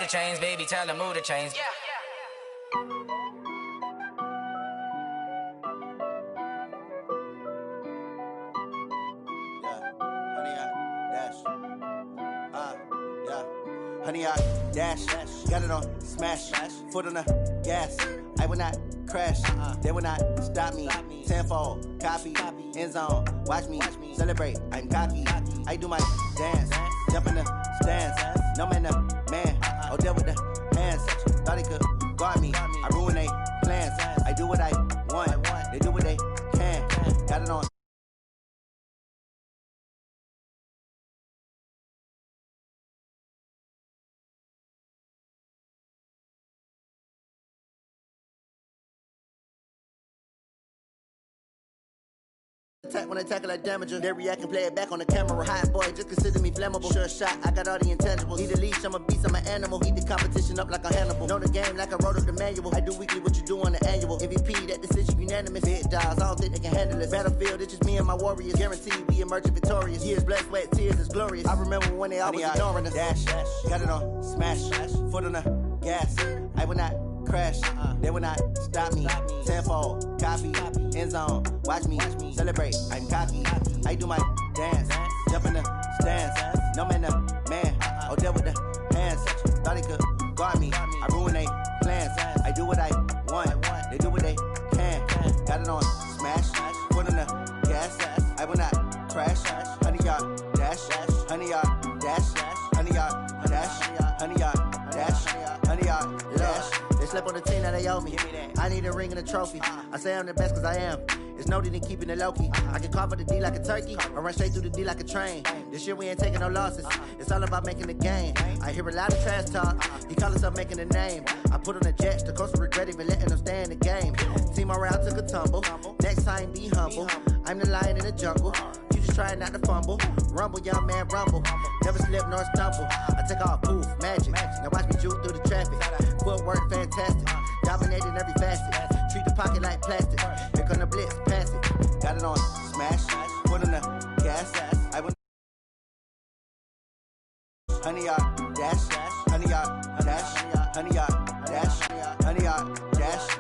change, baby, tell the mood to change. Yeah. Honey, I dash, got it on smash, foot on the gas. I will not crash, they will not stop me. Tenfold, copy, end zone, watch me celebrate. I'm cocky, I do my dance, jump in the stands. No man, the man, deal with the hands. Thought he could guard me, I ruin they plans. I do what I want, they do what they can. Got it on. When I tackle like damager, they react and play it back on the camera. Hot boy, just consider me flammable. Sure shot, I got all the intangibles. Need a leash, I'm a beast, I'm an animal. Eat the competition up like a Hannibal. Know the game like I wrote up the manual. I do weekly what you do on the annual. MVP, that decision unanimous. Big dials, I don't think they can handle it. Battlefield, it's just me and my warriors. Guaranteed we emerging victorious. Years, blood, sweat, tears, it's glorious. I remember when they always ignoring us. Dash, got it on smash, foot on the gas. I will not crash, they will not stop me. Tenfold, copy, end zone, watch me celebrate. I'm cocky, I do my dance, jump in the stands. No man, the man, deal with the hands. Thought he could guard me, I ruin they plans. I do what I want, they do what they can. Got it on smash, foot on the gas. I will not crash, honey yard dash, honey yard dash, honey yard dash, honey yard dash, honey yard dash. They slept on the team that they owe me. I need a ring and a trophy. I say I'm the best cause I am. It's no need in keeping it low-key. I can carve up the D like a turkey or run straight through the D like a train. This year we ain't taking no losses. It's all about making the game. I hear a lot of trash talk. He call himself making a name. I put on the jets. The coach will regret even letting them stay in the game. Team morale took a tumble. Next time be humble. I'm the lion in the jungle. You just trying not to fumble. Rumble, young man, rumble. Never slip nor stumble. I take off, poof, magic. Now watch me juke through the traffic. Footwork fantastic. Dominating every facet. Treat the pocket like plastic. Here come the blitz, pass it. Got it on smash, foot on the gas. I will honey yard dash, honey yard dash, honey yard dash, honey yard dash.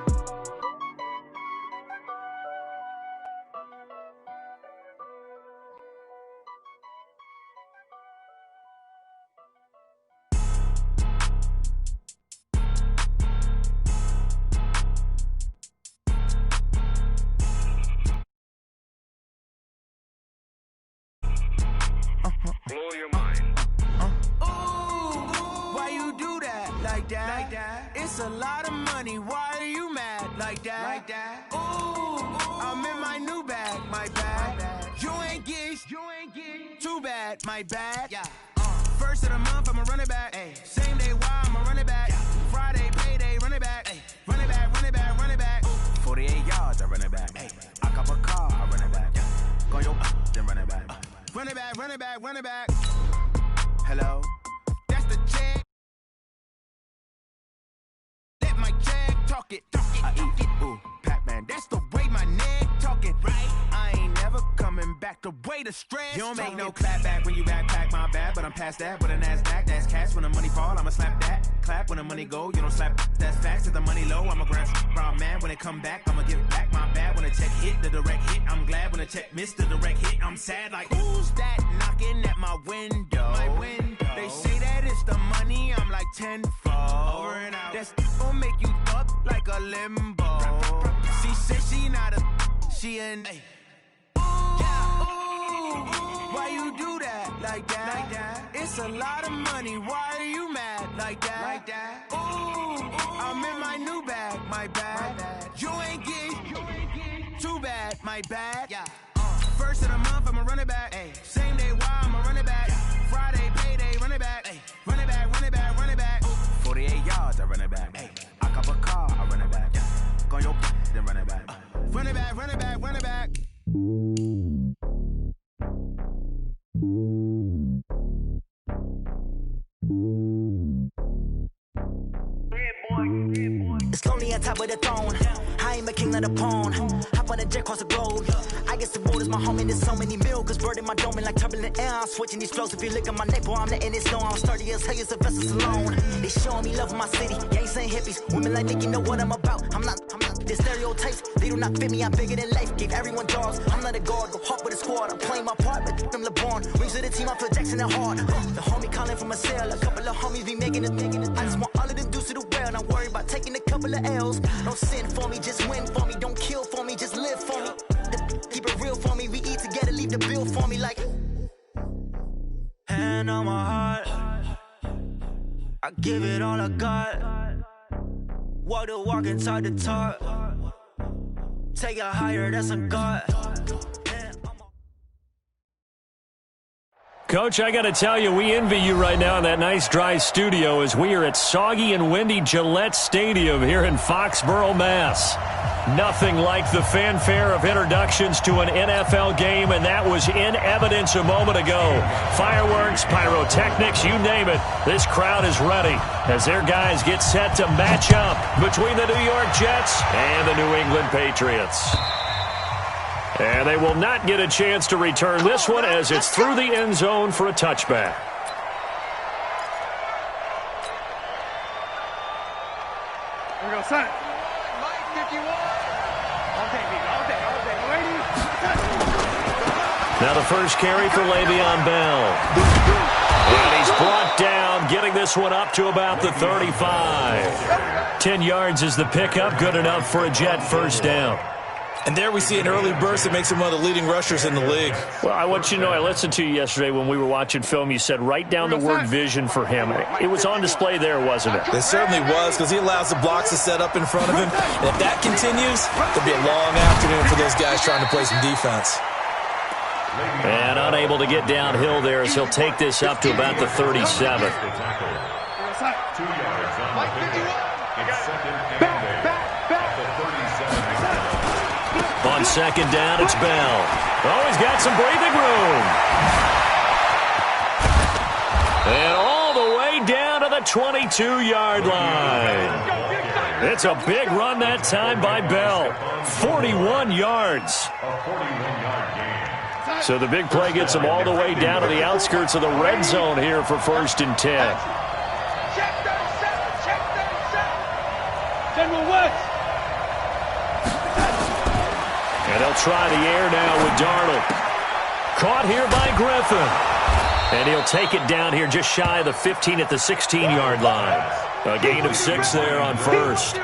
Blow your mind. Ooh, why you do that like that? Like that? It's a lot of money. Why are you mad like that? Like that? Ooh, I'm in my new bag. My bad. You ain't get too bad. My bad. Yeah. First of the month, I'ma run it back. Ay. Same day, why I'ma run it back. Yeah. Friday, payday, run it back. Ay. Run it back, run it back, run it back. Ooh. 48 yards, I run it back. Ay. I cop a car, I run it back. Yeah. Go yo, then run it back. Run it back, run it back, run it back. Hello? That's the check. Let my check talk it. I eat it. Ooh, Pac-Man. That's the way my neck talking. Right? I ain't never coming back the way the stress. You don't make no clap back when you backpack, my bad. But I'm past that with a NASDAQ. That's cash. When the money fall, I'ma slap that. Clap when the money go. You don't slap. That's facts. If the money low, I'ma grab brown man. When it come back, I'ma give it back. My bad. When the check hit, the direct hit. I'm glad when the check missed the direct hit. I'm sad like, who's that knocking at my window? My window. They say that it's the money. I'm like tenfold. Over and out. That's gon' make you up like a limbo. She said she not a, she an. Ooh, why you do that like that? Like that? It's a lot of money. Why are you mad like that? Like that? Ooh, I'm in my new bag. My bad. You ain't get too bad. My bad. Yeah. First of the month, I'ma run it back. Ay. Same day, why I'ma run it back. Yeah. Friday, payday, run it back. Ay. Run it back, run it back, run it back. Ooh. 48 yards, I run it back. Ay. I cop a car, I run it back. Yeah. Go yo, then run it back. Run it back, run it back, run it back. It's lonely on top of the throne. I ain't a king of the pawn. Hop on a jet across the globe. I guess the world is my home and there's so many milk. Bird in my dome and like turbulent air. I'm switching these flows. If you look at my neck, boy, I'm letting it snow. I'm sturdy as hell, as a vessel alone. They showing me love in my city. Gangsta hippies. Women like Nick, you know what I'm about. I'm not. The stereotypes, they do not fit me. I'm bigger than life. Gave everyone jobs. I'm not a guard. Go hard with a squad. I'm playing my part, but I'm LeBron. Rings of the team, I feel Jackson and hard. The homie calling from a cell. A couple of homies be making it. I just want all of them dudes to do well. Not worry about taking a couple of L's. Don't sin for me, just win for me. Don't kill for me, just live for me. Keep it real for me. We eat together, leave the bill for me like. Hand on my heart. I give it all I got. Walk the walk and talk the talk. Take it higher, that's a God. Coach, I got to tell you, we envy you right now in that nice dry studio as we are at soggy and windy Gillette Stadium here in Foxborough, Mass. Nothing like the fanfare of introductions to an NFL game, and that was in evidence a moment ago. Fireworks, pyrotechnics, you name it. This crowd is ready as their guys get set to match up between the New York Jets and the New England Patriots. And they will not get a chance to return this one as it's through the end zone for a touchback. Here we go, son. Now the first carry for Le'Veon Bell. And he's brought down, getting this one up to about the 35. 10 yards is the pickup, good enough for a Jet first down. And there we see an early burst that makes him one of the leading rushers in the league. Well, I want you to know, I listened to you yesterday when we were watching film. You said write down the word vision for him. It was on display there, wasn't it? It certainly was, because he allows the blocks to set up in front of him. And if that continues, it'll be a long afternoon for those guys trying to play some defense. And unable to get downhill there as he'll take this up to about the 37. On second down, it's Bell. Oh, he's got some breathing room. And all the way down to the 22-yard line. It's a big run that time by Bell. 41 yards. So the big play gets him all the way down to the outskirts of the red zone here for 1st and 10. General West. And they'll try the air now with Darnold. Caught here by Griffin. And he'll take it down here just shy of the 15 at the 16-yard line. A gain of 6 there on first.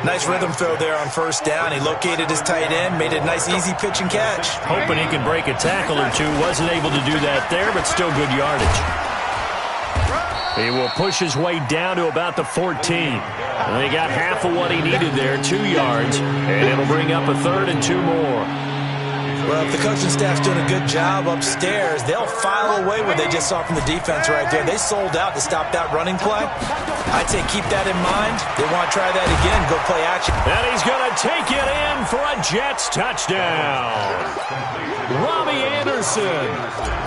Nice rhythm throw there on first down. He located his tight end, made a nice easy pitch and catch. Hoping he can break a tackle or two. Wasn't able to do that there, but still good yardage. He will push his way down to about the 14. And they got half of what he needed there, 2 yards. And it'll bring up a 3rd and 2 more. Well, if the coaching staff's doing a good job upstairs, they'll file away what they just saw from the defense right there. They sold out to stop that running play. I'd say keep that in mind. They want to try that again, go play action. And he's going to take it in for a Jets touchdown. Robbie Anderson,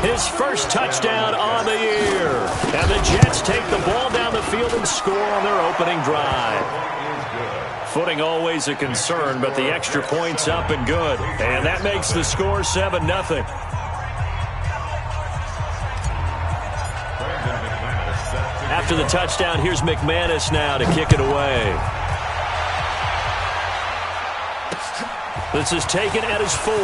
his first touchdown on the year. And the Jets take the ball down the field and score on their opening drive. Footing always a concern, but the extra point's up and good. And that makes the score 7-0. After the touchdown, here's McManus now to kick it away. This is taken at his 4.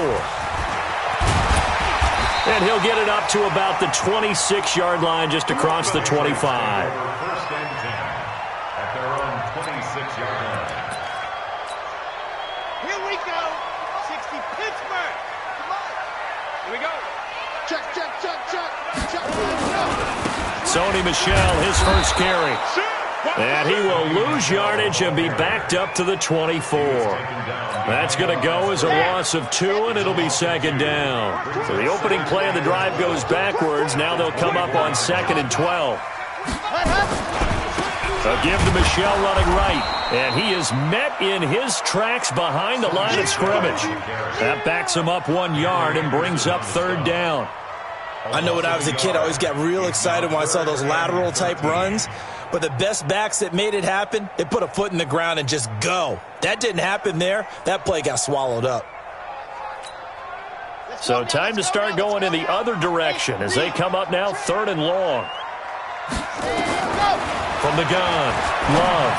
And he'll get it up to about the 26-yard line just across the 25. First and 10 at their own 26-yard line. Here we go. 60 Pittsburgh. Come on. Here we go. Check, check, check, check. Check, check. Sony Michel, his first carry. And he will lose yardage and be backed up to the 24. That's going to go as a loss of 2, and it'll be 2nd down. So the opening play of the drive goes backwards. Now they'll come up on 2nd and 12. A give to Michel running right. And he is met in his tracks behind the line of scrimmage. That backs him up 1 yard and brings up 3rd down. I know when I was a kid, I always got real excited when I saw those lateral-type runs. But the best backs that made it happen, they put a foot in the ground and just go. That didn't happen there. That play got swallowed up. So time to start going in the other direction as they come up now 3rd and long. From the gun, Love.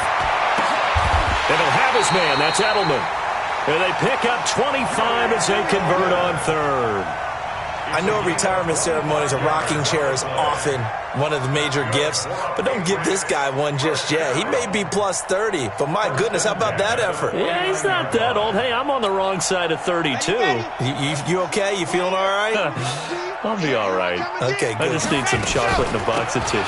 And he'll have his man, that's Edelman. And they pick up 25 as they convert on 3rd. I know retirement ceremonies, a rocking chair is often one of the major gifts, but don't give this guy one just yet. He may be plus 30, but my goodness, how about that effort? Yeah, he's not that old. Hey, I'm on the wrong side of 32. You okay? You feeling all right? I'll be all right. Okay, good. I just need some chocolate and a box of tissues.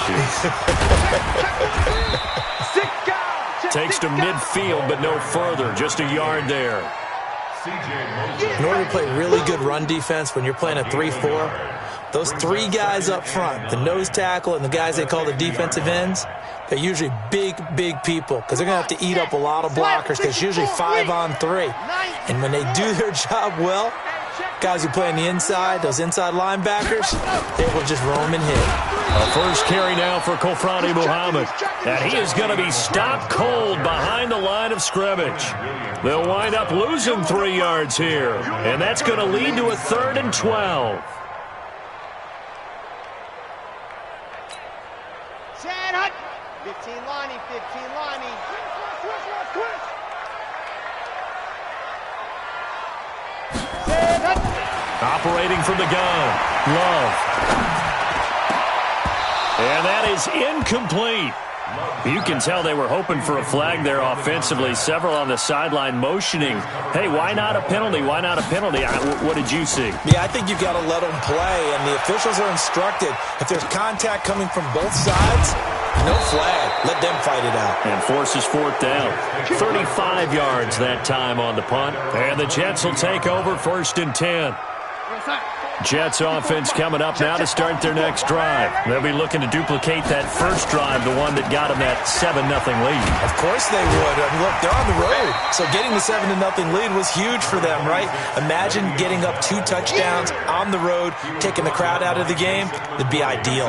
Takes to midfield, but no further. Just a yard there. In order to play really good run defense when you're playing a 3-4, those 3 guys up front, the nose tackle and the guys they call the defensive ends, they're usually big people because they're going to have to eat up a lot of blockers because it's usually 5-on-3. And when they do their job well, guys who play on the inside, those inside linebackers, they will just roam and hit. A first carry now for Kofrani Muhammad. And he is going to be stopped cold behind the line of scrimmage. They'll wind up losing 3 yards here. And that's going to lead to a 3rd and 12. Chad Hunt. 15 Lonnie, 15 Lonnie. Operating from the gun, Love. And that is incomplete. You can tell they were hoping for a flag there offensively. Several on the sideline motioning. Hey, why not a penalty? Why not a penalty? What did you see? Yeah, I think you've got to let them play, and the officials are instructed. If there's contact coming from both sides, no flag. Let them fight it out. And forces 4th down. 35 yards that time on the punt. And the Jets will take over 1st and 10. Jets offense coming up now to start their next drive. They'll be looking to duplicate that first drive, the one that got them that 7-0 lead. Of course they would. I mean, look, they're on the road. So getting the 7-0 lead was huge for them, right? Imagine getting up 2 touchdowns on the road, taking the crowd out of the game. It'd be ideal.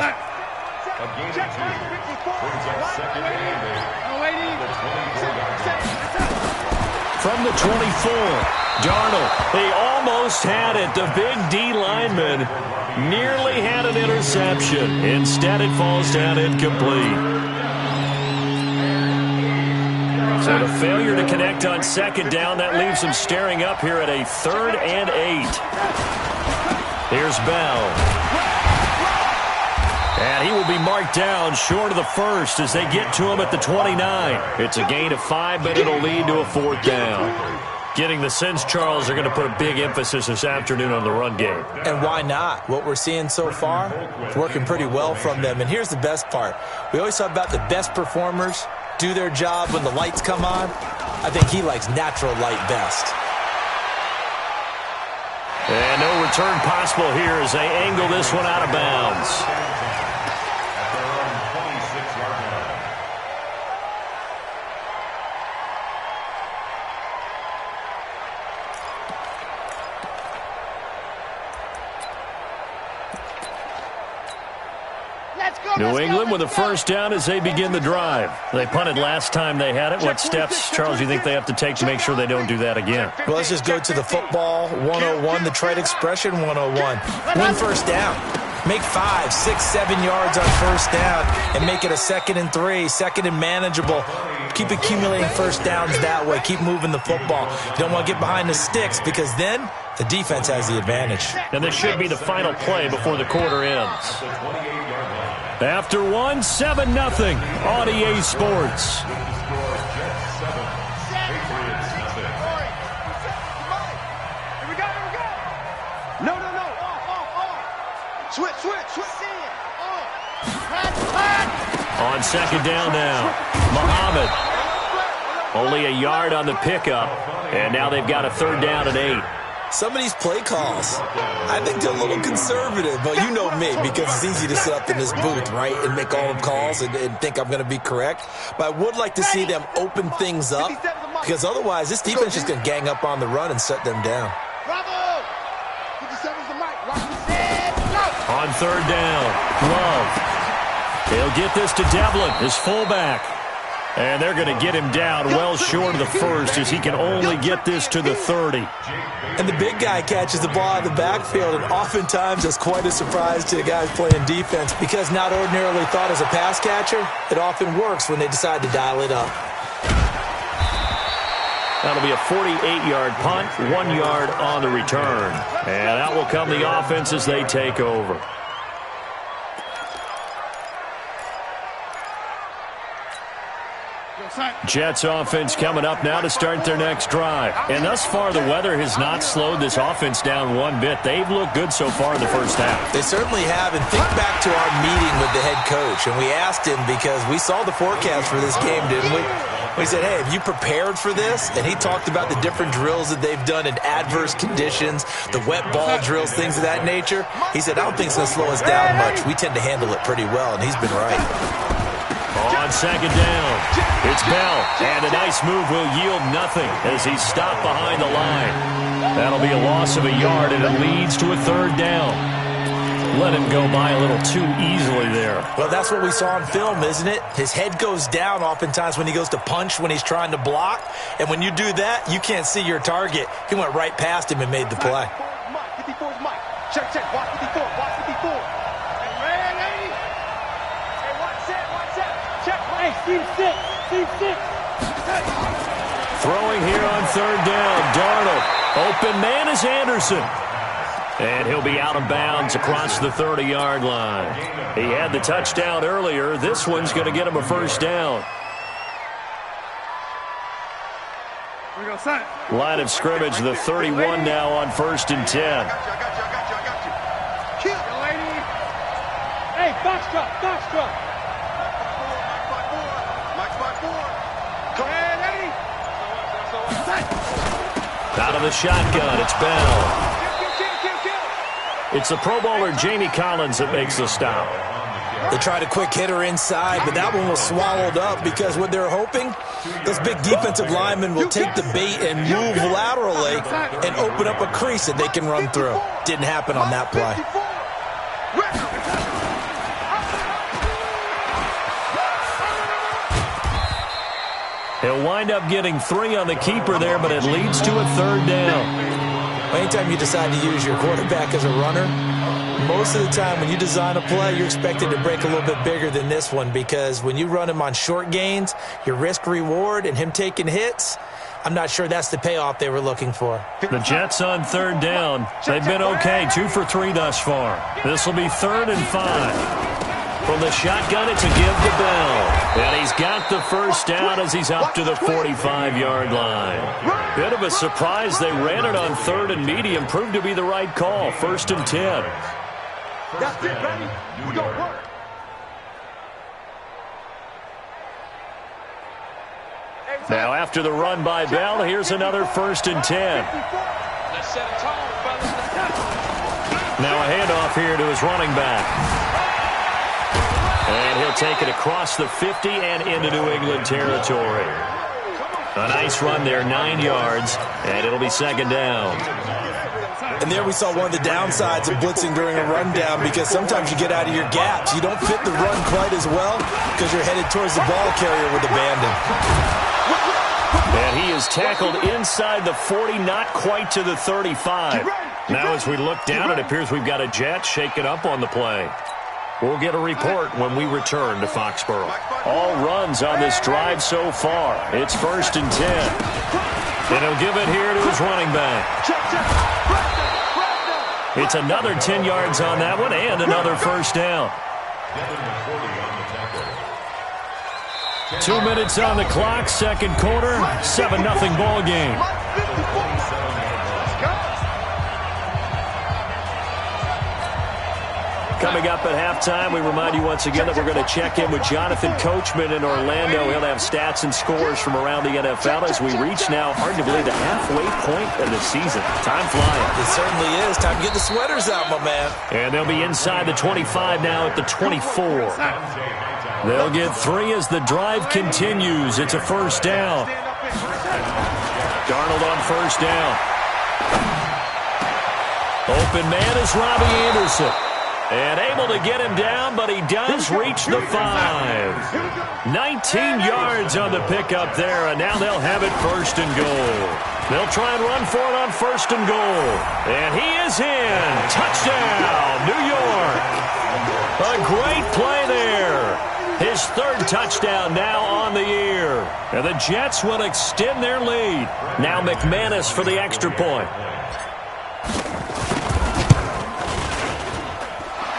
From the 24, Darnold, he almost had it. The big D lineman nearly had an interception. Instead, it falls down incomplete. So the failure to connect on 2nd down, that leaves him staring up here at a 3rd and 8. Here's Bell. And he will be marked down short of the 1st as they get to him at the 29. It's a gain of 5, but it'll lead to a 4th down. Getting the sense, Charles, they're going to put a big emphasis this afternoon on the run game. And why not? What we're seeing so far is working pretty well from them. And here's the best part. We always talk about the best performers do their job when the lights come on. I think he likes natural light best. And no return possible here as they angle this one out of bounds. New England with a first down as they begin the drive. They punted last time they had it. What steps, Charles, you think they have to take to make sure they don't do that again? Well, let's just go to the football 101, the trade expression 101. Win first down. Make 5, 6, 7 yards on first down and make it a 2nd and 3, 2nd and manageable. Keep accumulating first downs that way. Keep moving the football. You don't want to get behind the sticks because then the defense has the advantage. And this should be the final play before the quarter ends. After 1, 7-0 on EA Sports. No. Switch. On 2nd down now, Muhammad. Only a yard on the pickup, and now they've got a 3rd down and 8. Some of these play calls, I think they're a little conservative. But you know me, because it's easy to sit up in this booth, right, and make all the calls and think I'm going to be correct. But I would like to see them open things up, because otherwise this defense is just going to gang up on the run and shut them down. On 3rd down, Love. He'll get this to Devlin, his fullback. And they're going to get him down well short of the first as he can only get this to the 30. And the big guy catches the ball out of the backfield, and oftentimes that's quite a surprise to the guys playing defense because not ordinarily thought as a pass catcher, it often works when they decide to dial it up. That'll be a 48-yard punt, 1 yard on the return. And that will come the offense as they take over. Jets offense coming up now to start their next drive. And thus far, the weather has not slowed this offense down one bit. They've looked good so far in the first half. They certainly have. And think back to our meeting with the head coach. And we asked him because we saw the forecast for this game, didn't we? We said, hey, have you prepared for this? And he talked about the different drills that they've done in adverse conditions, the wet ball drills, things of that nature. He said, I don't think it's going to slow us down much. We tend to handle it pretty well, and he's been right. On second down, it's Bell, and a nice move will yield nothing as he's stopped behind the line. That'll be a loss of a yard, and it leads to a third down. Let him go by a little too easily there. Well, that's what we saw on film, isn't it? His head goes down oftentimes when he goes to punch, when he's trying to block. And when you do that, you can't see your target. He went right past him and made the play. 54 is Mike. Check, watch 54, watch 54. Throwing here on third down, Darnold. Open man is Anderson. And he'll be out of bounds across the 30-yard line. He had the touchdown earlier. This one's going to get him a first down. Line of scrimmage, the 31 now on 1st and 10. I got you. Hey, Foxtrot. Out of the shotgun, it's Bell. It's the Pro Bowler Jamie Collins that makes the stop. They tried a quick hitter inside, but that one was swallowed up because what they're hoping, those big defensive linemen will take the bait and move laterally and open up a crease that they can run through. Didn't happen on that play. He'll wind up getting 3 on the keeper there, but it leads to a third down. Anytime you decide to use your quarterback as a runner, most of the time when you design a play, you're expected to break a little bit bigger than this one because when you run him on short gains, your risk-reward and him taking hits, I'm not sure that's the payoff they were looking for. The Jets on third down. They've been okay, 2 for 3 thus far. This will be 3rd and 5. From the shotgun, it's a give to Bell. And he's got the first down as he's up to the 45-yard line. Bit of a surprise. They ran it on 3rd and medium. Proved to be the right call. 1st and 10. That's it, baby. We don't work. Now, after the run by Bell, here's another 1st and 10. Let's set a tone, fellas. Now a handoff here to his running back. And he'll take it across the 50 and into New England territory. A nice run there, 9 yards, and it'll be 2nd down. And there we saw one of the downsides of blitzing during a rundown because sometimes you get out of your gaps. You don't fit the run quite as well because you're headed towards the ball carrier with abandon. And he is tackled inside the 40, not quite to the 35. Now as we look down, it appears we've got a Jet shaken up on the play. We'll get a report when we return to Foxborough. All runs on this drive so far. It's 1st and 10. And he'll give it here to his running back. It's another 10 yards on that one and another first down. 2 minutes on the clock, 2nd quarter, 7-0 ball game. Coming up at halftime, we remind you once again that we're going to check in with Jonathan Coachman in Orlando. He'll have stats and scores from around the NFL as we reach now, hard to believe, the halfway point of the season. Time flying. It certainly is. Time to get the sweaters out, my man. And they'll be inside the 25 now at the 24. They'll get 3 as the drive continues. It's a first down. Darnold on first down. Open man is Robbie Anderson. And able to get him down, but he does reach the 5. 19 yards on the pickup there, and now they'll have it 1st and goal. They'll try and run for it on 1st and goal. And he is in. Touchdown, New York. A great play there. His 3rd touchdown now on the year. And the Jets will extend their lead. Now McManus for the extra point.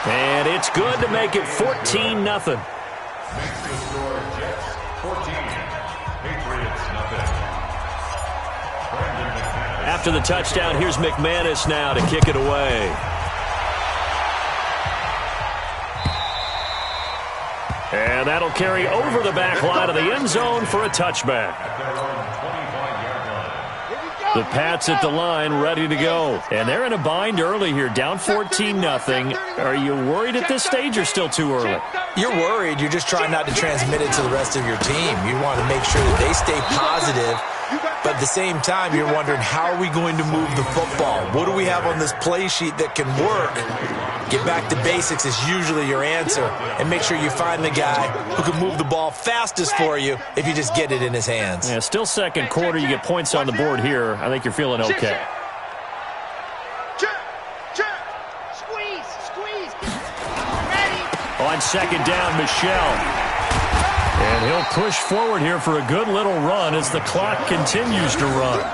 And it's good to make it 14-0. Next to score, Jets 14, Patriots nothing. After the touchdown, here's McManus now to kick it away. And that'll carry over the back line of the end zone for a touchback. The Pats at the line, ready to go. And they're in a bind early here, down 14-0. Are you worried at this stage or still too early? You're worried. You're just trying not to transmit it to the rest of your team. You want to make sure that they stay positive. But at the same time, you're wondering, how are we going to move the football? What do we have on this play sheet that can work? Get back to basics is usually your answer. And make sure you find the guy who can move the ball fastest for you if you just get it in his hands. Yeah, still second quarter. You get points on the board here. I think you're feeling okay. Squeeze. Ready. On 2nd down, Michel. And he'll push forward here for a good little run as the clock continues to run.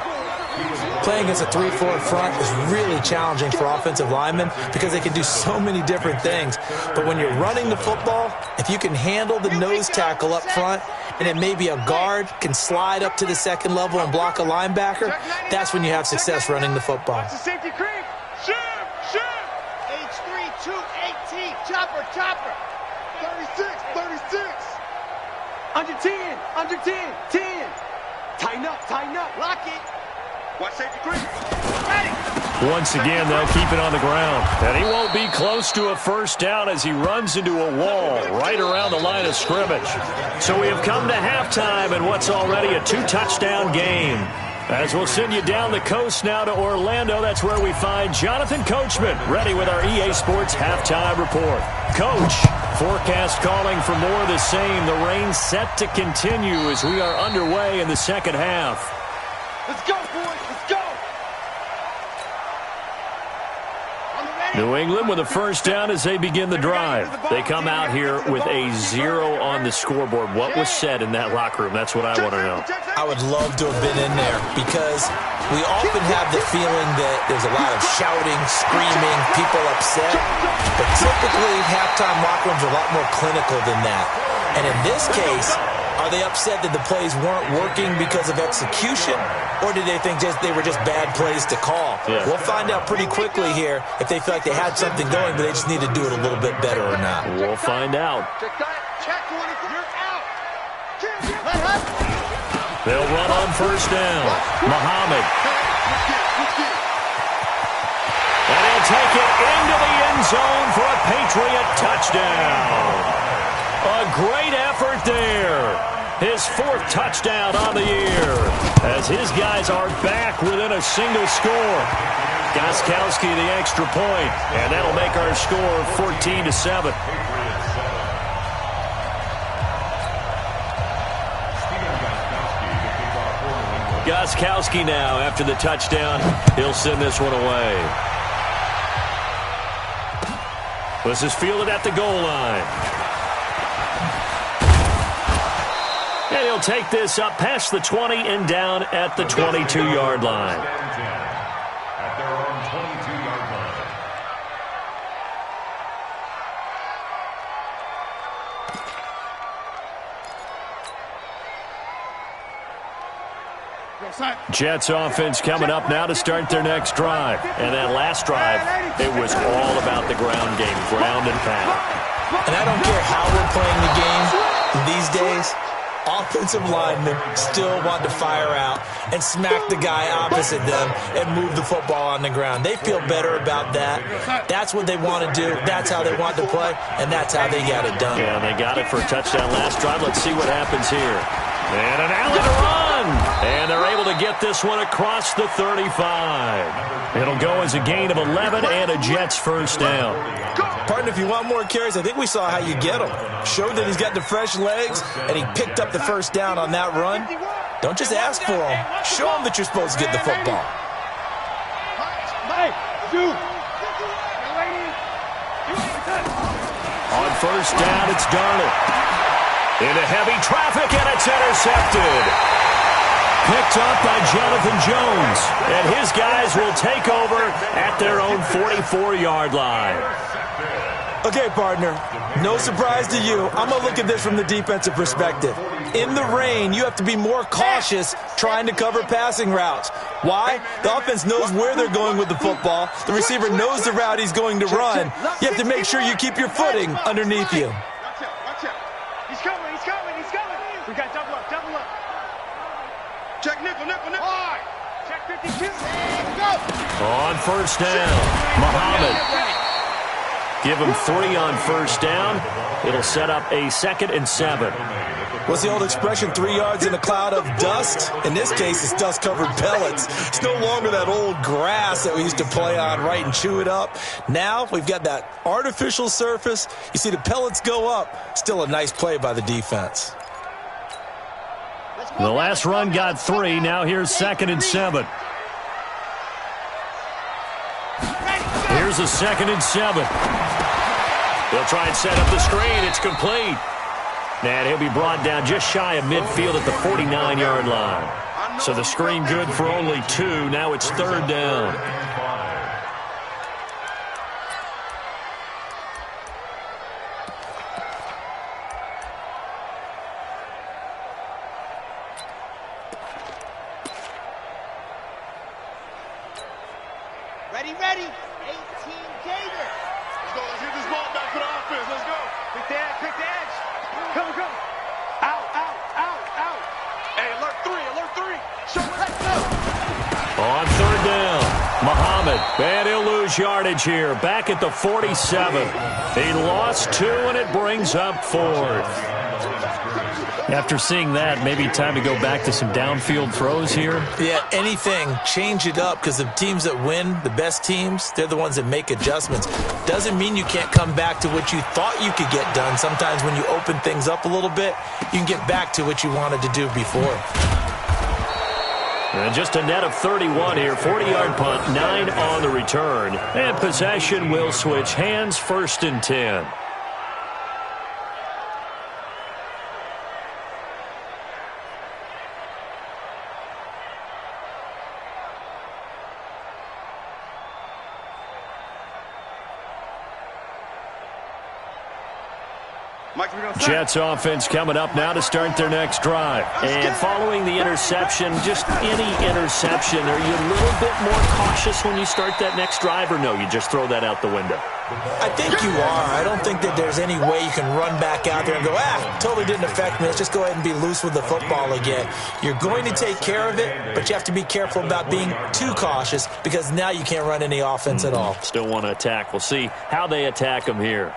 Playing against a 3-4 front is really challenging for offensive linemen because they can do so many different things. But when you're running the football, if you can handle the nose tackle up front, and then maybe a guard can slide up to the 2nd level and block a linebacker, that's when you have success running the football. Safety creep. Shoot. H3218. Chopper. 36. Under 10. 10. Tighten up. Lock it. Watch safety creep. Ready. Once again, they'll keep it on the ground. And he won't be close to a 1st down as he runs into a wall right around the line of scrimmage. So we have come to halftime in what's already a 2-touchdown game. As we'll send you down the coast now to Orlando, that's where we find Jonathan Coachman, ready with our EA Sports halftime report. Coach, forecast calling for more of the same. The rain set to continue as we are underway in the 2nd half. Let's go, boys. Let's go. New England with a 1st down as they begin the drive. They come out here with a 0 on the scoreboard. What was said in that locker room? That's what I want to know. I would love to have been in there because we often have the feeling that there's a lot of shouting, screaming, people upset. But typically, halftime locker rooms are a lot more clinical than that. And in this case, are they upset that the plays weren't working because of execution, or did they think they were just bad plays to call? Yeah. We'll find out pretty quickly here if they feel like they had something going, but they just need to do it a little bit better or not. We'll find out. Check 24. You're out. They'll run on 1st down. Muhammad. And he'll take it into the end zone for a Patriot touchdown. A great effort there. His 4th touchdown on the year as his guys are back within a single score. Gostkowski the extra point, and that'll make our score 14-7. Gostkowski now after the touchdown. He'll send this one away. This is fielded at the goal line. And he'll take this up past the 20 and down at the 22-yard line. At their own 22-yard line. Jets offense coming up now to start their next drive. And that last drive, it was all about the ground game, ground and pound. And I don't care how we're playing the game these days, offensive linemen still want to fire out and smack the guy opposite them and move the football on the ground. They feel better about that. That's what they want to do. That's how they want to play, and that's how they got it done. Yeah, they got it for a touchdown last drive. Let's see what happens here. And an alley to run. And they're able to get this one across the 35. It'll go as a gain of 11 and a Jets 1st down. Partner, if you want more carries, I think we saw how you get them. Showed that he's got the fresh legs, and he picked up the first down on that run. Don't just ask for them. Show them that you're supposed to get the football. On first down, it's Darnold. Into heavy traffic, and it's intercepted. Picked up by Jonathan Jones. And his guys will take over at their own 44-yard line. Okay, partner, no surprise to you. I'm going to look at this from the defensive perspective. In the rain, you have to be more cautious trying to cover passing routes. Why? The offense knows where they're going with the football. The receiver knows the route he's going to run. You have to make sure you keep your footing underneath you. Watch out. He's coming. We got double up. Check nickel. Check 52. Go. On first down, Muhammad. Give him 3 on first down. It'll set up a 2nd and 7. What's the old expression, 3 yards in a cloud of dust? In this case, it's dust-covered pellets. It's no longer that old grass that we used to play on, right, and chew it up. Now we've got that artificial surface. You see the pellets go up. Still a nice play by the defense. The last run got 3. Now here's 2nd and 7. Here's a 2nd and 7. They'll try and set up the screen. It's complete. And he'll be brought down just shy of midfield at the 49-yard line. So the screen good for only 2. Now it's 3rd down. Ready. 18 Gator. Let's get this ball back for the offense. Let's go. Quick the edge. Come. Out. Hey, alert 3. Show me, let's go. On 3rd down, Muhammad. And he'll lose yardage here. Back at the 47. He lost 2, and it brings up 4th. After seeing that, maybe time to go back to some downfield throws here. Yeah, anything. Change it up, because the teams that win, the best teams, they're the ones that make adjustments. Doesn't mean you can't come back to what you thought you could get done. Sometimes when you open things up a little bit, you can get back to what you wanted to do before. And just a net of 31 here. 40-yard punt, 9 on the return. And possession will switch hands, 1st and 10. Jets offense coming up now to start their next drive. And following the interception, just any interception, are you a little bit more cautious when you start that next drive, or no, you just throw that out the window? I think you are. I don't think that there's any way you can run back out there and go, totally didn't affect me. Let's just go ahead and be loose with the football again. You're going to take care of it, but you have to be careful about being too cautious, because now you can't run any offense at all. Still want to attack. We'll see how they attack them here.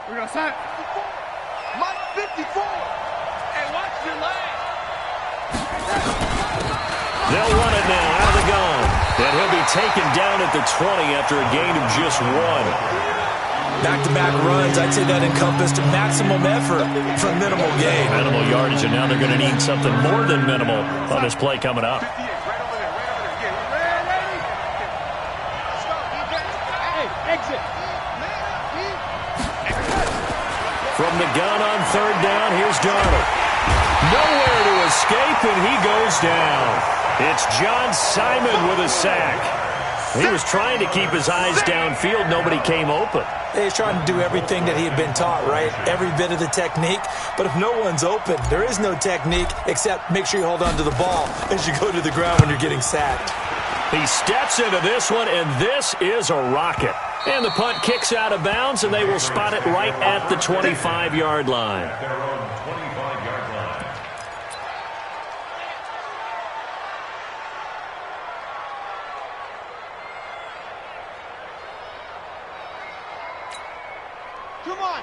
We're going to set. Mike 54. Hey, watch your leg. They'll run it now out of the gun. And he'll be taken down at the 20 after a gain of just 1. Back-to-back runs, I'd say that encompassed maximum effort for minimal gain. Minimal yardage, and now they're going to need something more than minimal on this play coming up. From the gun on 3rd down, here's Darnold. Nowhere to escape, and he goes down. It's John Simon with a sack. He was trying to keep his eyes downfield. Nobody came open. He's trying to do everything that he had been taught, right? Every bit of the technique. But if no one's open, there is no technique except make sure you hold on to the ball as you go to the ground when you're getting sacked. He steps into this one, and this is a rocket. And the punt kicks out of bounds, and they will spot it right at the 25-yard line.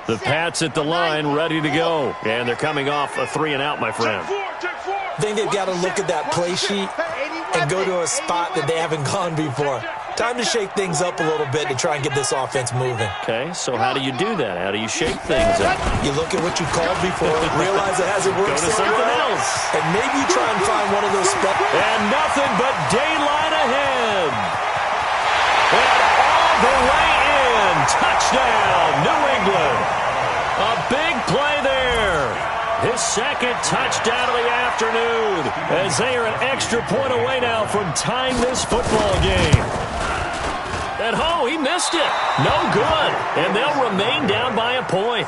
The Pats at the line, ready to go. And they're coming off a 3-and-out, my friend. I think they've got to look at that play sheet and go to a spot that they haven't gone before. Time to shake things up a little bit to try and get this offense moving. Okay, so how do you do that? How do you shake things up? You look at what you called before, realize it hasn't worked so something well, else. And maybe you try and find one of those spots. And nothing but daylight ahead. And all the way in. Touchdown, New England. A big play there. His second touchdown of the afternoon as they are an extra point away now from tying this football game. And he missed it. No good. And they'll remain down by a point.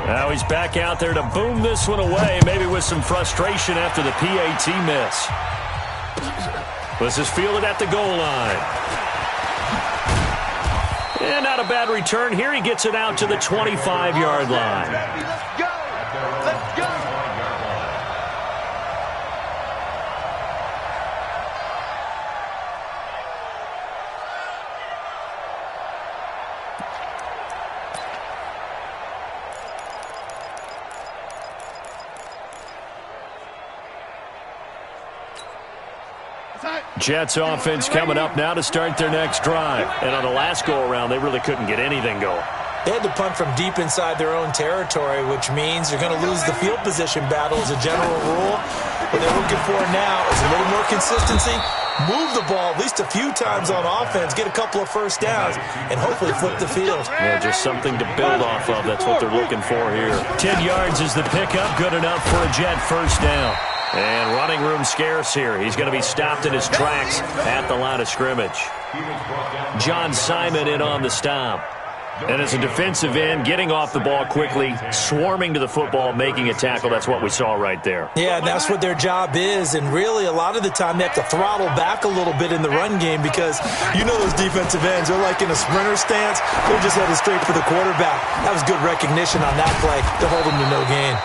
Now he's back out there to boom this one away, maybe with some frustration after the PAT miss. This is fielded at the goal line. And not a bad return here. He gets it out to the 25-yard line. Let's go! Let's go! Jets offense coming up now to start their next drive. And on the last go-around, they really couldn't get anything going. They had to punt from deep inside their own territory, which means they're going to lose the field position battle as a general rule. What they're looking for now is a little more consistency, move the ball at least a few times on offense, get a couple of first downs, and hopefully flip the field. Yeah, just something to build off of. That's what they're looking for here. 10 yards is the pickup, good enough for a Jet first down. And running room scarce here. He's going to be stopped in his tracks at the line of scrimmage. John Simon in on the stop. And as a defensive end, getting off the ball quickly, swarming to the football, making a tackle, that's what we saw right there. Yeah, and that's what their job is. And really, a lot of the time, they have to throttle back a little bit in the run game because you know those defensive ends, they're like in a sprinter stance. They're just headed straight for the quarterback. That was good recognition on that play to hold them to no gain.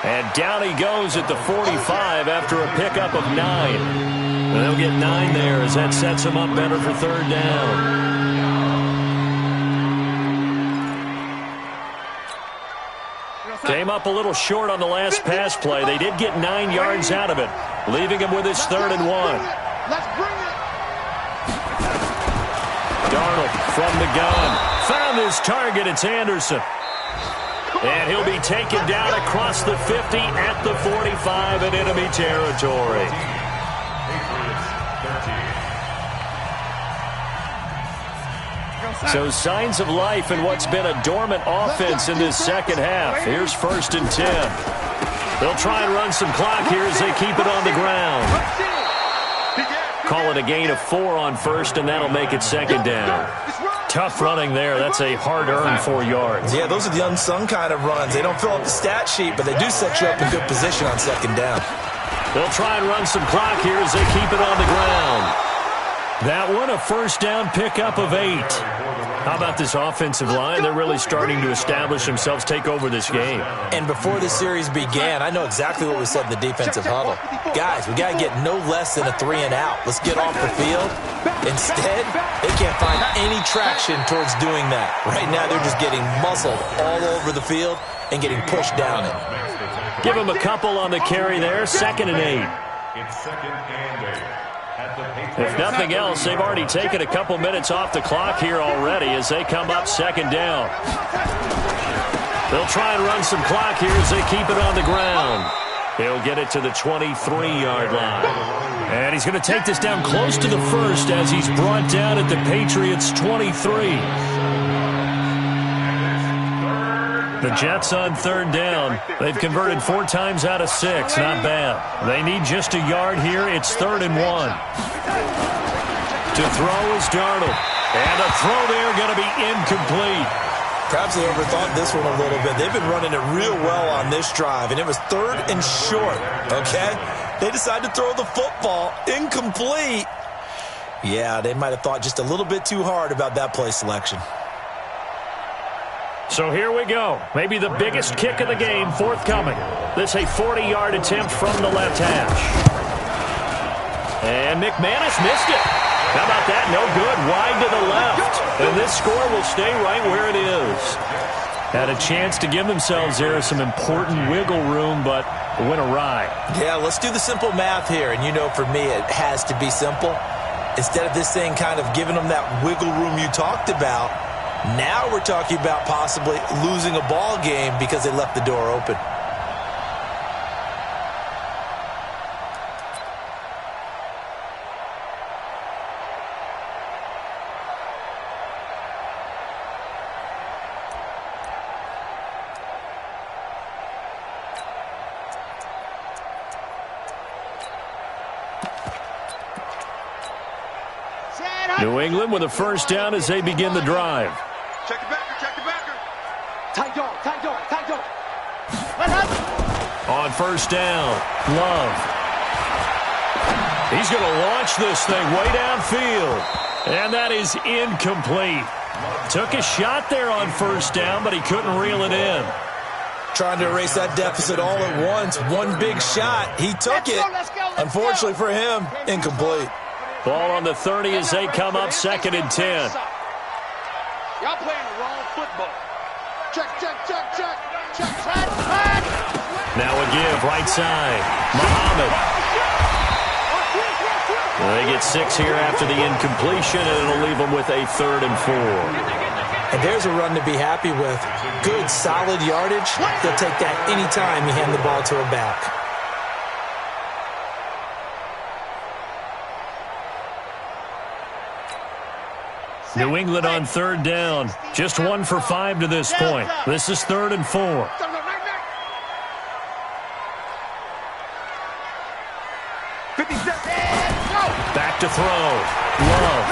And down he goes at the 45 after a pickup of 9. And they'll get 9 there as that sets him up better for third down. Came up a little short on the last pass play. They did get 9 yards out of it, leaving him with his 3rd and 1. Let's bring it. Darnold from the gun. Found his target. It's Anderson. And he'll be taken down across the 50 at the 45 in enemy territory. So signs of life in what's been a dormant offense in this second half. Here's 1st and 10. They'll try and run some clock here as they keep it on the ground. Call it a gain of 4 on 1st, and that'll make it 2nd down. Tough running there. That's a hard-earned 4 yards. Yeah, those are the unsung kind of runs. They don't fill up the stat sheet, but they do set you up in good position on 2nd down. They'll try and run some clock here as they keep it on the ground. That one, a 1st down pickup of 8. How about this offensive line? They're really starting to establish themselves, take over this game. And before the series began, I know exactly what we said in the defensive huddle. Guys, we got to get no less than a 3-and-out. Let's get off the field. Instead, they can't find any traction towards doing that. Right now, they're just getting muscled all over the field and getting pushed down it. Give them a couple on the carry there. 2nd and 8. It's 2nd and 8. If nothing else, they've already taken a couple minutes off the clock here already as they come up 2nd down. They'll try and run some clock here as they keep it on the ground. He'll get it to the 23-yard line. And he's going to take this down close to the 1st as he's brought down at the Patriots' 23. The Jets on 3rd down. They've converted 4 times out of 6. Not bad. They need just a yard here. It's 3rd and 1. To throw is Darnold. And a throw there going to be incomplete. Perhaps they overthought this one a little bit. They've been running it real well on this drive, and it was 3rd and short, okay? They decided to throw the football. Incomplete. Yeah, they might have thought just a little bit too hard about that play selection. So here we go. Maybe the biggest kick of the game forthcoming. This a 40-yard attempt from the left hash. And McManus missed it. How about that? No good. Wide to the left. And this score will stay right where it is. Had a chance to give themselves there some important wiggle room, but went awry. Yeah, let's do the simple math here. And you know, for me, it has to be simple. Instead of this thing kind of giving them that wiggle room you talked about, now we're talking about possibly losing a ball game because they left the door open. New England with a first down as they begin the drive. Check the backer, check the backer. Tight dog, tight dog, tight dog. On first down, Love. He's going to launch this thing way downfield. And that is incomplete. Took a shot there on first down, but he couldn't reel it in. Trying to erase that deficit all at once. One big shot. He took it. Unfortunately for him, incomplete. Ball on the 30 as they come up 2nd and 10. Y'all playing the wrong football. Check, check, check, check, check, check. Now a give, right side. Muhammad. They get 6 here after the incompletion, and it'll leave them with a 3rd and 4. And there's a run to be happy with. Good, solid yardage. They'll take that any time you hand the ball to a back. New England on 3rd down. Just 1 for 5 to this point. This is 3rd and 4. Back to throw. Love.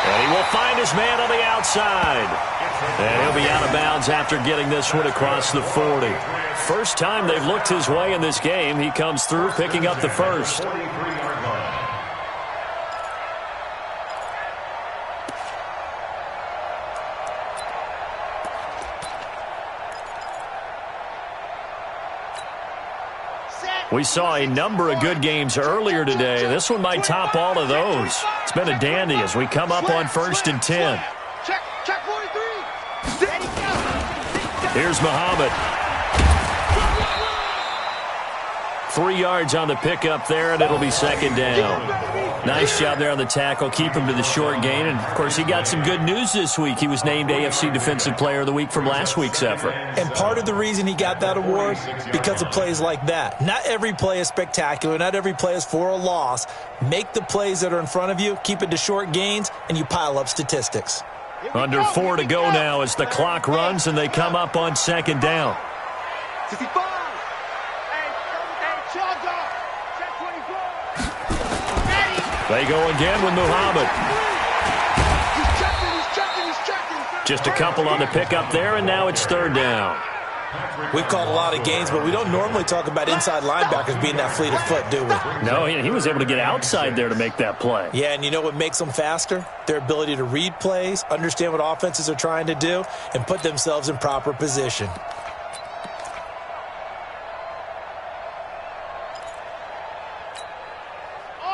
And he will find his man on the outside. And he'll be out of bounds after getting this one across the 40. First time they've looked his way in this game. He comes through picking up the first. We saw a number of good games earlier today. This one might top all of those. It's been a dandy as we come up on 1st and 10. Check, check 43. Here's Muhammad. 3 yards on the pickup there, and it'll be 2nd down. Nice job there on the tackle. Keep him to the short gain. And, of course, he got some good news this week. He was named AFC Defensive Player of the Week from last week's effort. And part of the reason he got that award, because of plays like that. Not every play is spectacular. Not every play is for a loss. Make the plays that are in front of you, keep it to short gains, and you pile up statistics. Under 4 to go now as the clock runs, and they come up on 2nd down. 65. They go again with Muhammad. He's checking. Just a couple on the pickup there, and now it's 3rd down. We've called a lot of games, but we don't normally talk about inside linebackers being that fleet of foot, do we? No, he was able to get outside there to make that play. Yeah, and you know what makes them faster? Their ability to read plays, understand what offenses are trying to do, and put themselves in proper position.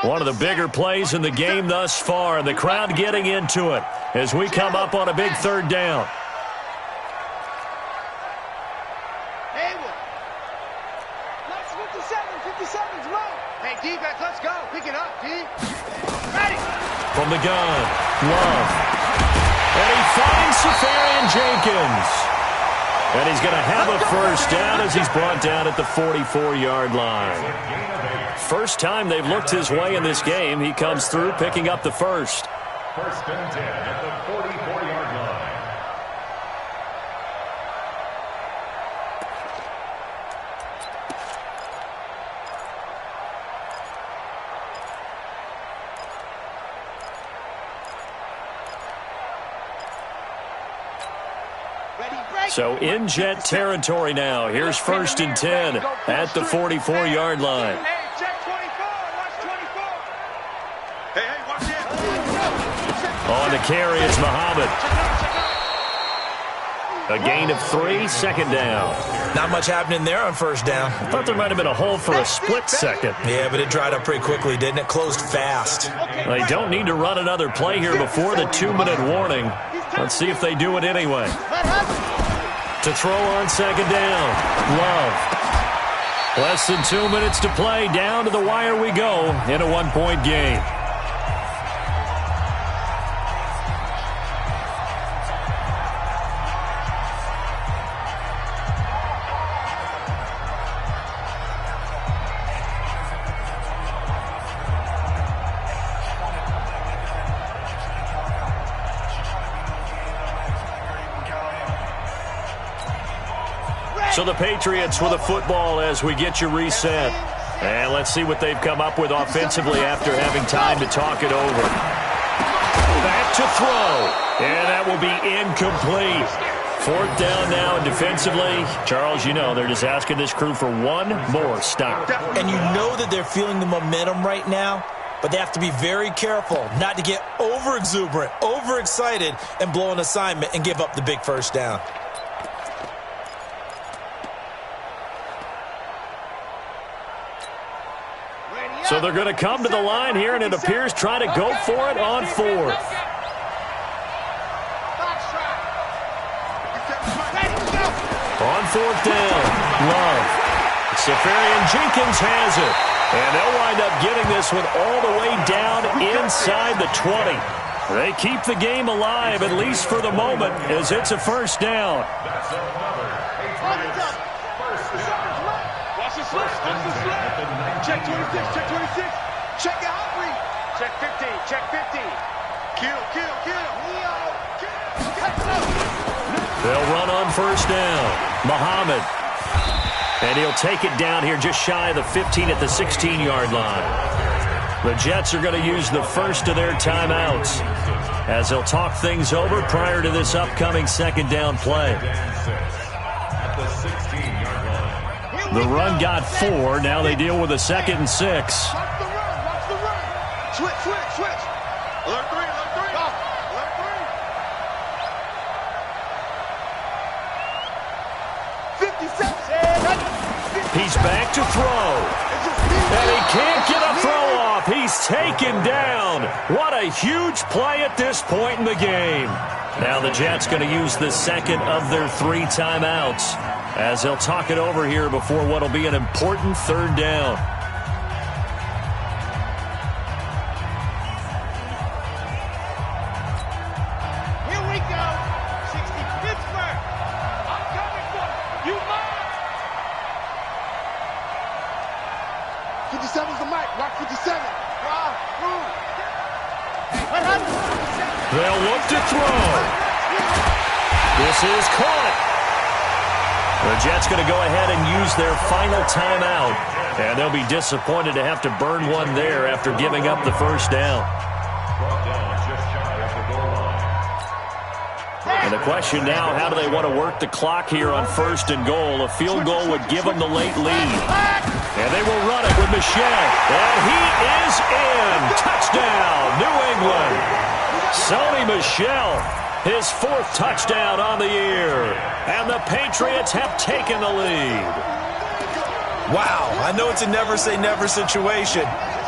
One of the bigger plays in the game thus far, and the crowd getting into it as we come up on a big 3rd down. Let's 57's low. Hey, defense, let's go. Pick it up, D. Ready. From the gun, Love. And he finds Safarian Jenkins. And he's going to have a first down as he's brought down at the 44-yard line. First time they've looked his way in this game. He comes through picking up the first. 1st and 10 at the 44-yard line. So in jet territory now. Here's 1st and 10 at the 44-yard line. Hey, check 24. Watch 24. Hey, watch it. On the carry, it's Muhammad. A gain of 3, second down. Not much happening there on first down. I thought there might have been a hole for a split second. Yeah, but it dried up pretty quickly, didn't it? Closed fast. They don't need to run another play here before the 2-minute warning. Let's see if they do it anyway. To throw on second down. Love. Less than 2 minutes to play. Down to the wire we go in a 1-point game. So the Patriots with a football as we get you reset. And let's see what they've come up with offensively after having time to talk it over. Back to throw. And that will be incomplete. 4th down now, and defensively, Charles, you know, they're just asking this crew for one more stop. And you know that they're feeling the momentum right now, but they have to be very careful not to get over-exuberant, over-excited, and blow an assignment and give up the big first down. So they're going to come to the line here, and it appears try to go for it on 4th. On 4th down, Love. Safarian Jenkins has it. And they'll wind up getting this one all the way down inside the 20. They keep the game alive, at least for the moment, as it's a first down. Watch the slip. Check 26, check 26. Check it out, Bree. Check 15, check 15. Kill. They'll run on first down. Muhammad. And he'll take it down here just shy of the 15 at the 16-yard line. The Jets are going to use the first of their timeouts as they'll talk things over prior to this upcoming second down play. The run got 4. Now they deal with a 2nd and 6. Watch the run. Switch. Alert 3. Alert 3. 57. He's back to throw. And he can't get a throw off. He's taken down. What a huge play at this point in the game. Now the Jets going to use the second of their 3 timeouts as they'll talk it over here before what will be an important 3rd down. Here we go. 60 Pittsburgh. I'm coming for you. Mine. 57's the mic. Rock 57. They'll look to throw. This is caught. The Jets going to go ahead and use their final timeout. And they'll be disappointed to have to burn one there after giving up the first down. And the question now, how do they want to work the clock here on 1st and goal? A field goal would give them the late lead. And they will run it with Michel. And he is in. Touchdown, New England. Sony Michel, his 4th touchdown on the year. And the Patriots have taken the lead. Wow, I know it's a never-say-never situation,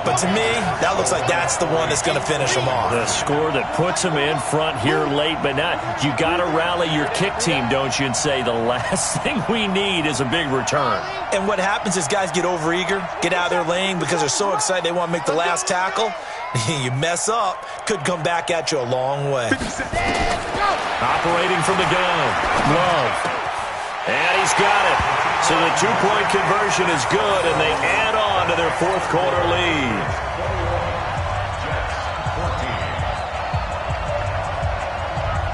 but to me, that looks like that's the one that's going to finish them off. The score that puts them in front here late, but not. You got to rally your kick team, don't you, and say the last thing we need is a big return. And what happens is guys get overeager, get out of their lane because they're so excited they want to make the last tackle. You mess up, could come back at you a long way. Operating from the gun, Love. And he's got it. So the 2-point conversion is good, and they add on to their 4th quarter lead.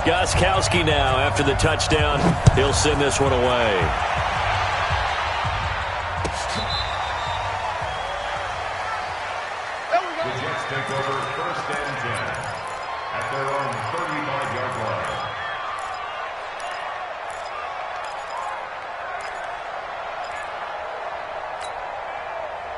Gostkowski now, after the touchdown, he'll send this one away. The Jets take over 1st and 10 at their own 35-yard line.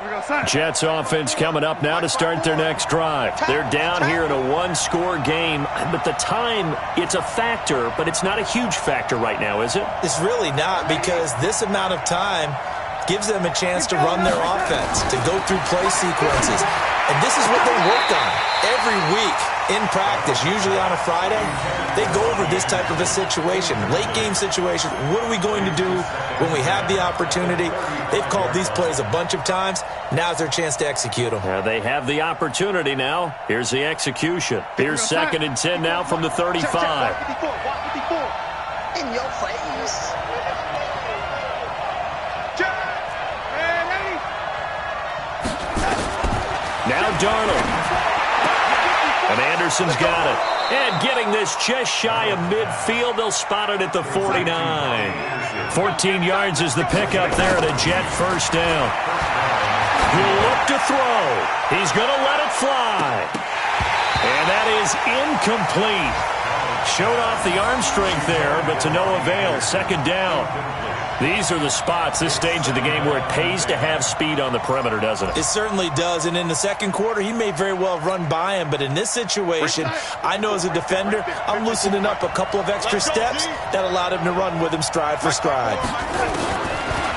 Here we Jets offense coming up now to start their next drive. They're down here in a one-score game, but the time, it's a factor, but it's not a huge factor right now, is it? It's really not, because this amount of time gives them a chance to run their offense, to go through play sequences. And this is what they worked on every week in practice, usually on a Friday. They go over this type of a situation, late game situation. What are we going to do when we have the opportunity? They've called these plays a bunch of times. Now's their chance to execute them. They have the opportunity now. Here's the execution. Here's 2nd and 10 now from the 35. In your face. Now Darnold. And Anderson's got it. And getting this just shy of midfield, they'll spot it at the 49. 14 yards is the pickup there at a Jet first down. He'll look to throw. He's going to let it fly. And that is incomplete. Showed off the arm strength there, but to no avail. 2nd down. These are the spots, this stage of the game, where it pays to have speed on the perimeter, doesn't it? It certainly does. And in the second quarter, he may very well run by him. But in this situation, I know as a defender, I'm loosening up a couple of extra steps that allowed him to run with him stride for stride.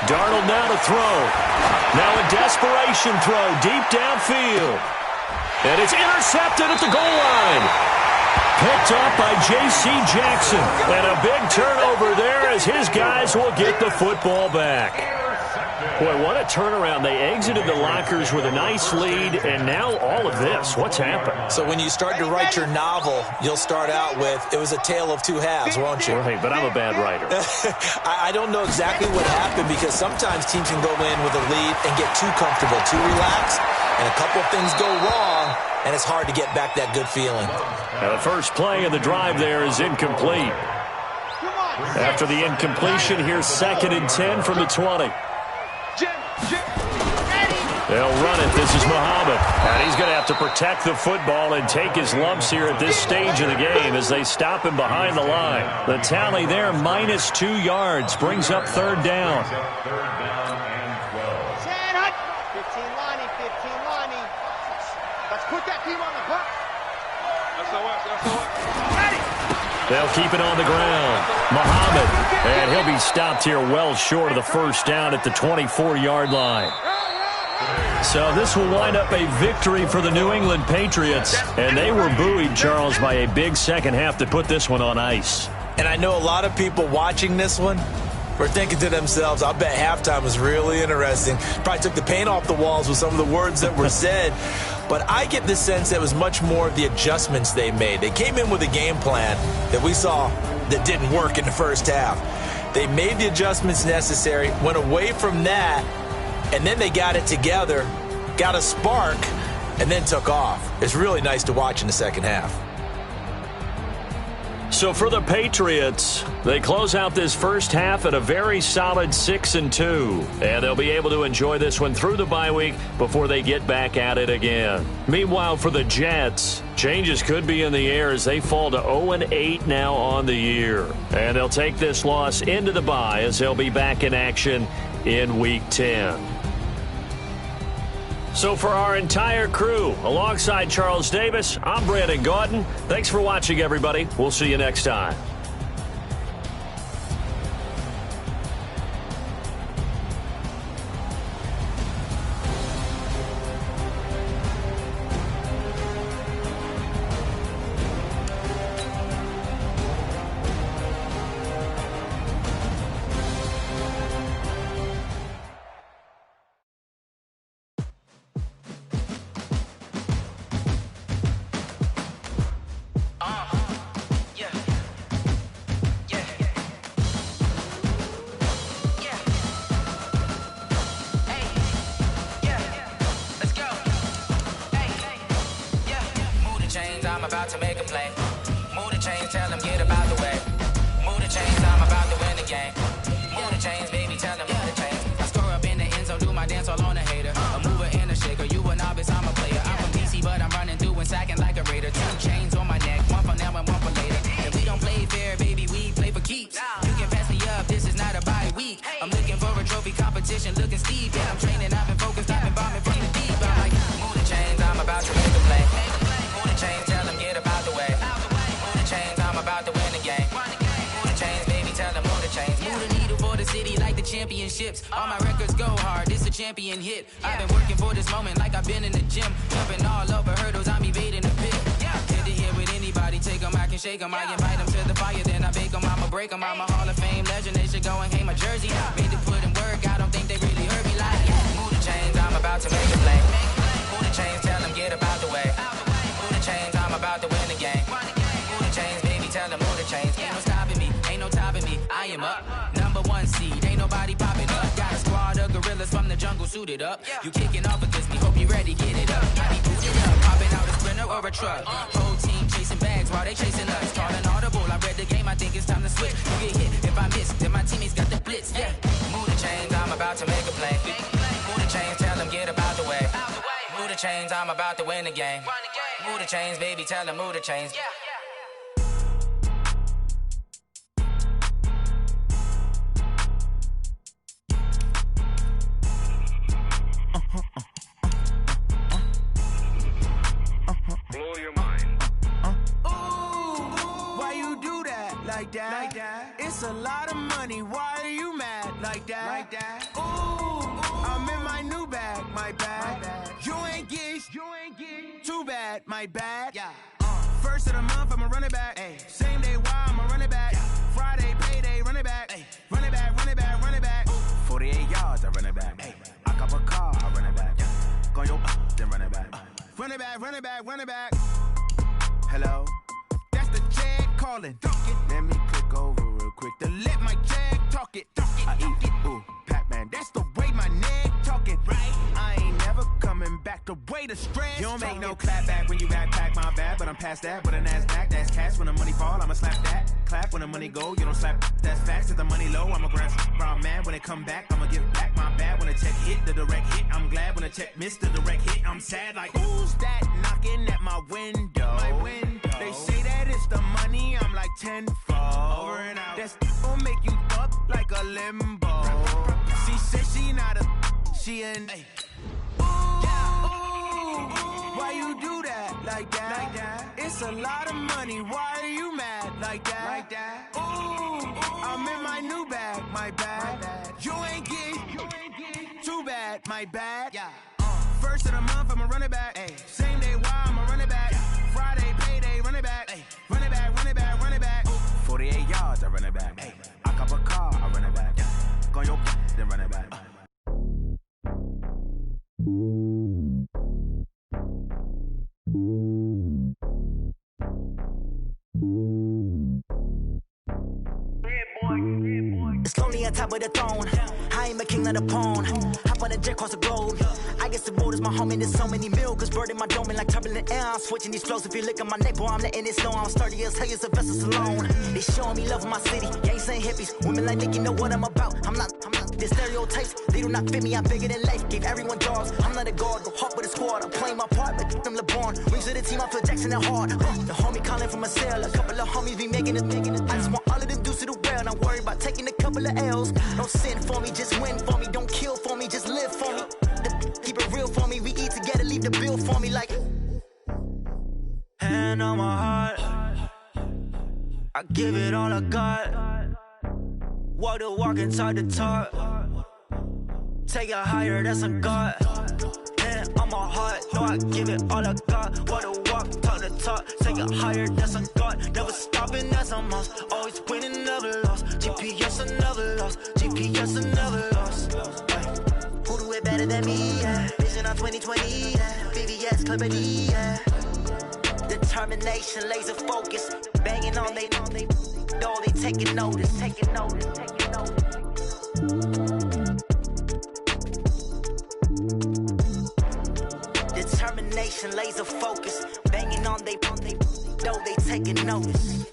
Darnold now to throw. Now a desperation throw deep downfield. And it's intercepted at the goal line. Picked up by J.C. Jackson. And a big turnover there as his guys will get the football back. Boy, what a turnaround. They exited the lockers with a nice lead, and now all of this. What's happened? So when you start to write your novel, you'll start out with, it was a tale of two halves, won't you? Right, but I'm a bad writer. I don't know exactly what happened, because sometimes teams can go in with a lead and get too comfortable, too relaxed, and a couple of things go wrong, and it's hard to get back that good feeling. Now the first play of the drive there is incomplete. After the incompletion, here's 2nd and 10 from the 20. They'll run it. This is Muhammad. And he's going to have to protect the football and take his lumps here at this stage of the game as they stop him behind the line. The tally there, -2 yards, brings up 3rd down. 15 Lonnie. Let's put that team on the clock. They'll keep it on the ground. Muhammad. And he'll be stopped here well short of the first down at the 24-yard line. So this will wind up a victory for the New England Patriots. And they were buoyed, Charles, by a big second half to put this one on ice. And I know a lot of people watching this one were thinking to themselves, I bet halftime was really interesting. Probably took the paint off the walls with some of the words that were said. But I get the sense that it was much more of the adjustments they made. They came in with a game plan that we saw that didn't work in the first half. They made the adjustments necessary, went away from that, and then they got it together, got a spark, and then took off. It's really nice to watch in the second half. So for the Patriots, they close out this first half at a very solid 6-2. And they'll be able to enjoy this one through the bye week before they get back at it again. Meanwhile, for the Jets, changes could be in the air as they fall to 0-8 now on the year. And they'll take this loss into the bye as they'll be back in action in Week 10. So for our entire crew, alongside Charles Davis, I'm Brandon Gaudin. Thanks for watching, everybody. We'll see you next time. I'm about to make a play. Move the chains, tell them get about the way. Move the chains, I'm about to win the game. Move the chains, baby, tell them move the chains. I score up in the end zone, do my dance all on a hater. A mover and a shaker, you a novice, I'm a player. I'm from DC, but I'm running through and sacking like a raider. 2 chains on my neck, one for now and one for later. If we don't play fair, baby, we play for keeps. You can pass me up, this is not a bye week. I'm looking for a trophy competition, looking Steve. Yeah, I'm training, I've been focused, I've been bombing. championships. All my records go hard, this a champion hit. I've been working for this moment like I've been in the gym. Jumping all over hurdles, I'm evading the pit. Head to head with anybody, take them, I can shake them. I invite them to the fire, then I bake them, I'ma break them. I'm a Hall of Fame legend, they should go and hang my jersey. Made to put in work, I don't think they really heard me like. Move the chains, I'm about to make a play. Move the chains, tell them get up out the way. Move the chains, I'm about to win the game. Move the chains, baby, tell them move the chains. Ain't no stopping me, ain't no topping me, I am up. Number one seed, ain't nobody popping up. Got a squad of gorillas from the jungle suited up. You kicking off against me, hope you ready, get it up. I be booted up, popping out a sprinter or a truck. Whole team chasing bags while they chasing us. Calling audible, I read the game, I think it's time to switch. You get hit, if I miss, then my teammates got the blitz, Move the chains, I'm about to make a play. Move the chains, tell them get up out the way. Move the chains, I'm about to win the game. Move the chains, baby, tell them move the chains. Blow your mind. Why you do that like that? It's a lot of money. Why are you mad like that? I'm in my new bag, my bad. You ain't get too bad, my bad. First of the month, I'ma run it back. Same day, why I'ma run it back. Friday, payday, run it back. Run it back, run it back, run it back. 48 yards, I run it back. I cop a car, I run it back. Go yo, then run it back. Run it back, run it back, run it back. Hello? That's the jag calling. Let me click over real quick to let my jag talk it. I eat it, ooh, Pac-Man. That's the way my neck talking. Right? I ain't never coming back the way the stress. You don't make no clap back when you backpack, my bad. But I'm past that with an ass back. That's cash when the money fall, I'ma slap that. Clap when the money go, you don't slap. That's facts. If the money low, I'ma grab brown man. When it come back, I'ma give back my bad. When the check hit, the direct hit. I'm glad when the check missed the direct hit. I'm sad like, who's that knocking at my window? My window. They say that it's the money, I'm like tenfold. Over and out. That's gon' make you up like a limbo. She said she not a, she an. Why you do that like that? It's a lot of money. Why are you mad like that? I'm in my new bag, my bad. You ain't get too bad, my bad. First of the month, I'ma run it back. Same day, why I'ma run it back. Friday, payday, run it back. Run it back, run it back, run it back. 48 yards, I run it back. I cop a car, I run it back. Go yo, then run it back. It's lonely on top of the throne. I ain't a king, not a pawn. Hop on a jet across the globe. I guess the road is my home and there's so many milkers burning my dome like turbulent air. I'm switching these flows. If you look at my neck, boy, I'm letting it snow. I'm sturdy as hell, as a vessel alone. They showing me love in my city. Gangs ain't hippies. Women like Nick, you know what I'm about. I'm not. The stereotypes, they do not fit me. I'm bigger than life. Gave everyone dogs. I'm not a guard. Go hard with a squad. I'm playing my part, but them LeBron. Rings to the team, I feel Jackson and hard. The homie calling from a cell. A couple of homies be making it. I just want all of them dudes to do well. Not worry about taking a couple of L's. Don't sin for me, just win for me. Don't kill for me, just live for me. Keep it real for me. We eat together, leave the bill for me like. Hand on my heart, I give it all I got. Walk the walk and talk the talk. Take it higher, that's a God. Hand on my heart, no, I give it all I got. Walk the walk, talk the talk. Take it higher, that's a God. Never stopping, that's a must. Always winning, never lost. GPS, I never lost. GPS, I never lost. Who do it better than me? Yeah. Vision on 2020. Yeah. VVS, Clippity. Yeah. Determination, laser focus. Banging on they know they taking notice. Determination, laser focus. Banging on they know they taking notice.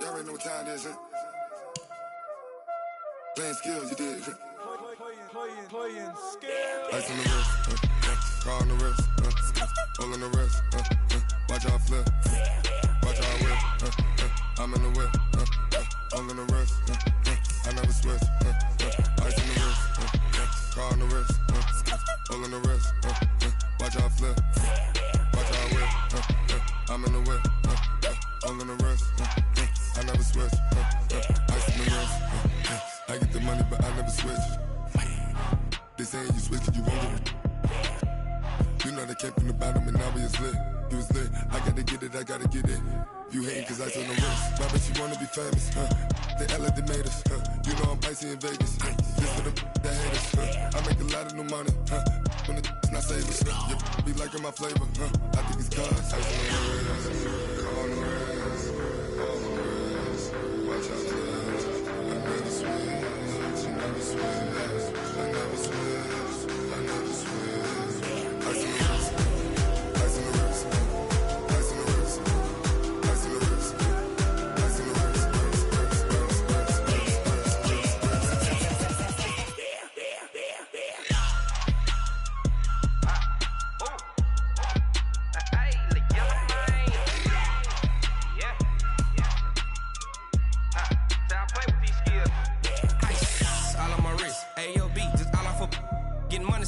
Y'all already know what time it is, huh? Playing skills, you did. Playing skills. Ice on the wrist, car on the wrist, hole on the wrist, watch out flip, watch out whip, I'm in the whip, hole on the wrist, I never switch, ice on the wrist, car on the wrist, hole on the wrist, watch out flip, watch out whip, I'm in the whip, hole on the wrist, They saying you switch, you won't get. You know they came from the bottom and now we is lit. You was lit, I gotta get it, I gotta get it. You hating cause I took no risks. My bitch, you wanna be famous, They act like they made us, You know I'm icy in Vegas, This for the that hate us, I make a lot of new money, When the not savers, You be liking my flavor, I think it's cause ice on the wrist, on the wrist, on the wrist. Watch out, cuz I never switch, I never switch, I never switch, I never switch. Ice on the wrist, ice on the wrist, ice on the wrist, ice on the wrist, ice on the wrist.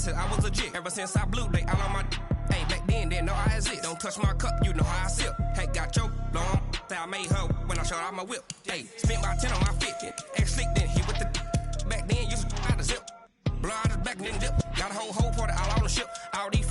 Said I was legit ever since I blew they all on my hey back then didn't know I exist. Don't touch my cup, you know how I sip. Hey, got your long that I made her when I showed out my whip. Hey, spent about 10 on my fit. Ex slick then he with the back then used to out the zip. Blow out his back and then dip. Got a whole party all on the ship. All these